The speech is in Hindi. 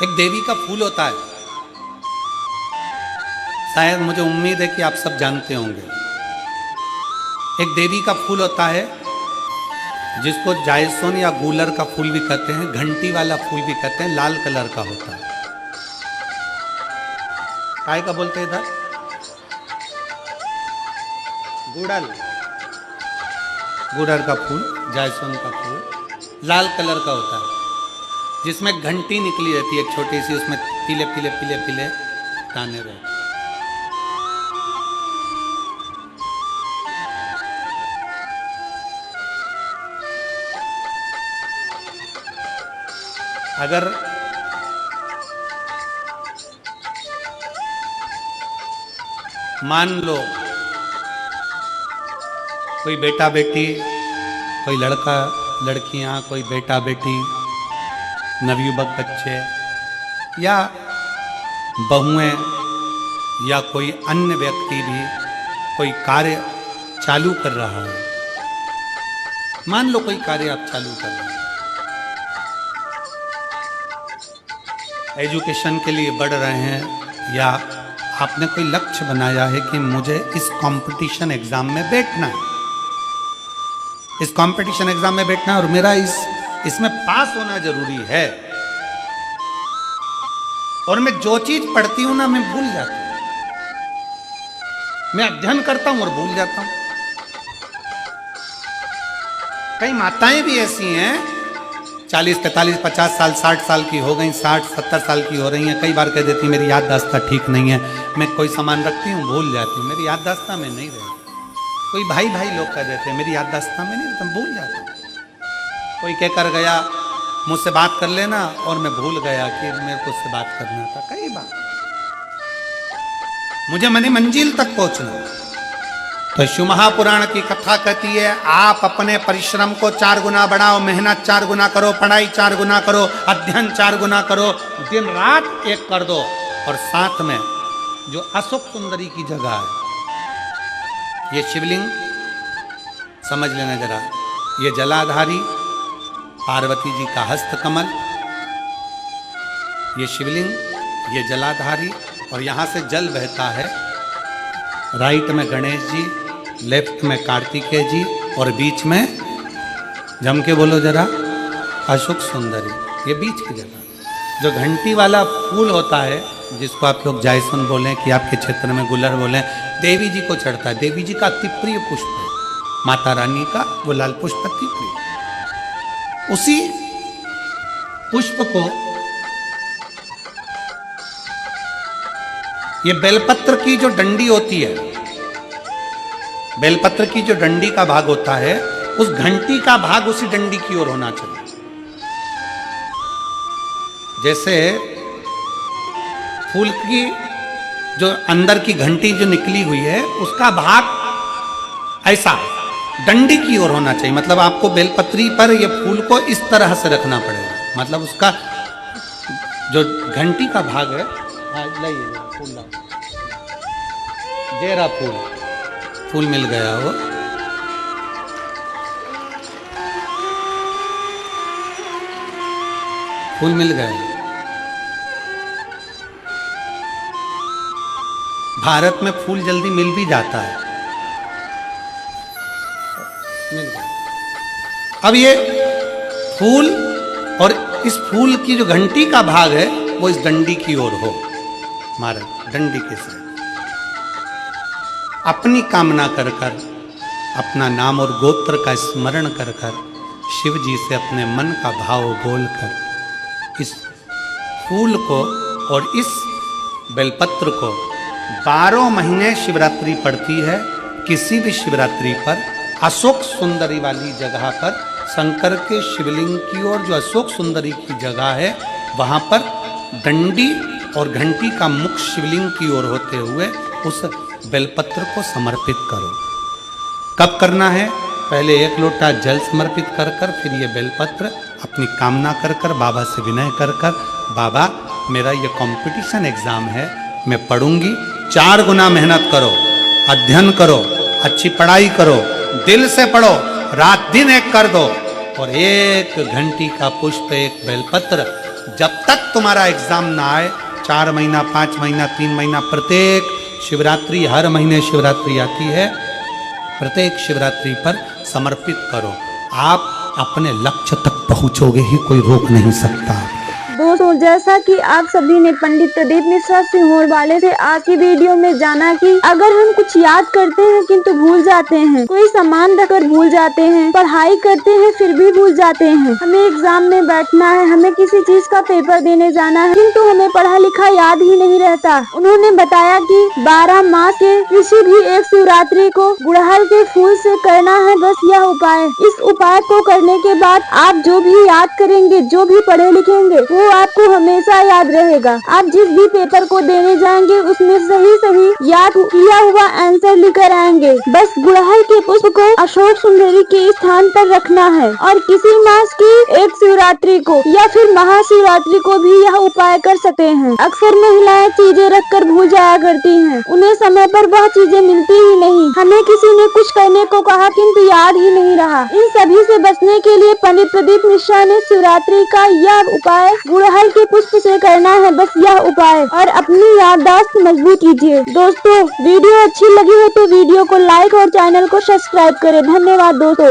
एक देवी का फूल होता है, शायद मुझे उम्मीद है कि आप सब जानते होंगे। एक देवी का फूल होता है जिसको जायसोन या गूलर का फूल भी कहते हैं, घंटी वाला फूल भी कहते हैं, लाल कलर का होता है। काय का बोलते हैं इधर? गुड़ल, गुड़र का फूल, जायसोन का फूल लाल कलर का होता है, जिसमें घंटी निकली रहती है एक छोटी सी, उसमें पीले पीले पीले पीले दाने रहते। अगर मान लो कोई बेटा बेटी, कोई लड़का लड़कियां, कोई बेटा बेटी, नवयुवक बच्चे या बहुएं या कोई अन्य व्यक्ति भी कोई कार्य चालू कर रहा है। मान लो कोई कार्य आप चालू कर रहे हैं, एजुकेशन के लिए बढ़ रहे हैं, या आपने कोई लक्ष्य बनाया है कि मुझे इस कंपटीशन एग्जाम में बैठना है, इस कंपटीशन एग्जाम में बैठना है और मेरा इसमें पास होना जरूरी है। और मैं जो चीज पढ़ती हूं ना, मैं भूल जाता हूं। मैं अध्ययन करता हूं और भूल जाता हूं। कई माताएं भी ऐसी हैं, 40, 45, 50 साल, 60 साल की हो गई, 60, 70 साल की हो रही हैं, कई बार कह देती मेरी याददाश्त ठीक नहीं है, मैं कोई सामान रखती हूँ भूल जाती हूँ, मेरी याददाश्त में नहीं रहती। कोई भाई भाई लोग कह देते हैं मेरी याददाश्त में नहीं रहता, भूल जाता हूँ। कोई कहकर गया मुझसे बात कर लेना और मैं भूल गया कि मेरे को उससे बात करना था। कई बार मुझे मनी मंजिल तक पहुंचना। तो शिव महापुराण की कथा कहती है, आप अपने परिश्रम को 4 गुना बढ़ाओ, मेहनत 4 गुना करो, पढ़ाई 4 गुना करो, अध्ययन 4 गुना करो, दिन रात एक कर दो। और साथ में जो अशोक सुंदरी की जगह है, ये शिवलिंग समझ लेना जरा, ये जलाधारी पार्वती जी का हस्त कमल, ये शिवलिंग, ये जलाधारी, और यहां से जल बहता है। राइट में गणेश जी, लेफ्ट में कार्तिकेय जी, और बीच में जम के बोलो जरा अशोक सुंदरी, ये बीच की जगह। जो घंटी वाला फूल होता है, जिसको आप लोग जायसोन बोलें कि आपके क्षेत्र में गुलर बोलें, देवी जी को चढ़ता है। देवी जी का अति प्रिय पुष्प है, माता रानी का वो लाल पुष्प अति प्रिय। उसी पुष्प को ये बेलपत्र की जो डंडी होती है, बेलपत्र की जो डंडी का भाग होता है, उस घंटी का भाग उसी डंडी की ओर होना चाहिए। जैसे फूल की जो अंदर की घंटी जो निकली हुई है, उसका भाग ऐसा डंडी की ओर होना चाहिए। मतलब आपको बेलपत्री पर ये फूल को इस तरह से रखना पड़ेगा। मतलब उसका जो घंटी का भाग है, फूल लाओ, जेरा फूल मिल गया वो, फूल मिल गया। भारत में फूल जल्दी मिल भी जाता है, मिल गया। अब ये फूल और इस फूल की जो घंटी का भाग है, वो इस डंडी की ओर हो, हमारे डंडी के साथ। अपनी कामना कर कर, अपना नाम और गोत्र का स्मरण कर कर, शिव जी से अपने मन का भाव बोलकर इस फूल को और इस बेलपत्र को 12 महीने शिवरात्रि पड़ती है। किसी भी शिवरात्रि पर अशोक सुंदरी वाली जगह पर, शंकर के शिवलिंग की ओर जो अशोक सुंदरी की जगह है, वहाँ पर डंडी और घंटी का मुख शिवलिंग की ओर होते हुए उस बेलपत्र को समर्पित करो। कब करना है? पहले 1 लोटा जल समर्पित कर कर, फिर ये बेलपत्र अपनी कामना कर कर, बाबा से विनय कर कर, बाबा मेरा ये कंपटीशन एग्जाम है, मैं पढ़ूंगी, 4 गुना मेहनत करो, अध्ययन करो, अच्छी पढ़ाई करो, दिल से पढ़ो, रात दिन एक कर दो, और 1 घंटी का पुष्प, 1 बेलपत्र जब तक तुम्हारा एग्जाम ना आए, 4 महीना, 5 महीना, 3 महीना, प्रत्येक शिवरात्रि, हर महीने शिवरात्रि आती है, प्रत्येक शिवरात्रि पर समर्पित करो। आप अपने लक्ष्य तक पहुंचोगे ही, कोई रोक नहीं सकता। दोस्तों, जैसा कि आप सभी ने पंडित प्रदीप मिश्रा सिहोर वाले से आज की वीडियो में जाना कि अगर हम कुछ याद करते हैं किंतु भूल जाते हैं, कोई सामान रखकर भूल जाते हैं, पढ़ाई करते हैं फिर भी भूल जाते हैं, हमें एग्जाम में बैठना है, हमें किसी चीज का पेपर देने जाना है किंतु हमें पढ़ा लिखा याद ही नहीं रहता। उन्होंने बताया कि 12 मास के किसी भी एक शिवरात्रि को गुड़हल के फूल से करना है, बस यह उपाय। इस उपाय को करने के बाद आप जो भी याद करेंगे, जो भी पढ़े लिखेंगे, वो आपको हमेशा याद रहेगा। आप जिस भी पेपर को देने जाएंगे उसमें सही सही याद किया हुआ आंसर लेकर आएंगे। बस गुड़हल के पुष्प को अशोक सुंदरी के स्थान पर रखना है और किसी मास की एक शिवरात्रि को या फिर महाशिवरात्रि को भी यह उपाय कर सकते हैं। अक्सर महिलाएं चीजें रखकर भूल जाया करती हैं, उन्हें समय पर वह चीजें मिलती ही नहीं। हमें किसी ने कुछ करने को कहा किंतु याद ही नहीं रहा। इन सभी से बचने के लिए पंडित प्रदीप मिश्रा ने शिवरात्रि का यह उपाय गुड़हल के पुष्प से करना है, बस यह उपाय, और अपनी याददाश्त मजबूत कीजिए। दोस्तों, वीडियो अच्छी लगी हो तो वीडियो को लाइक और चैनल को सब्सक्राइब करें। धन्यवाद दोस्तों।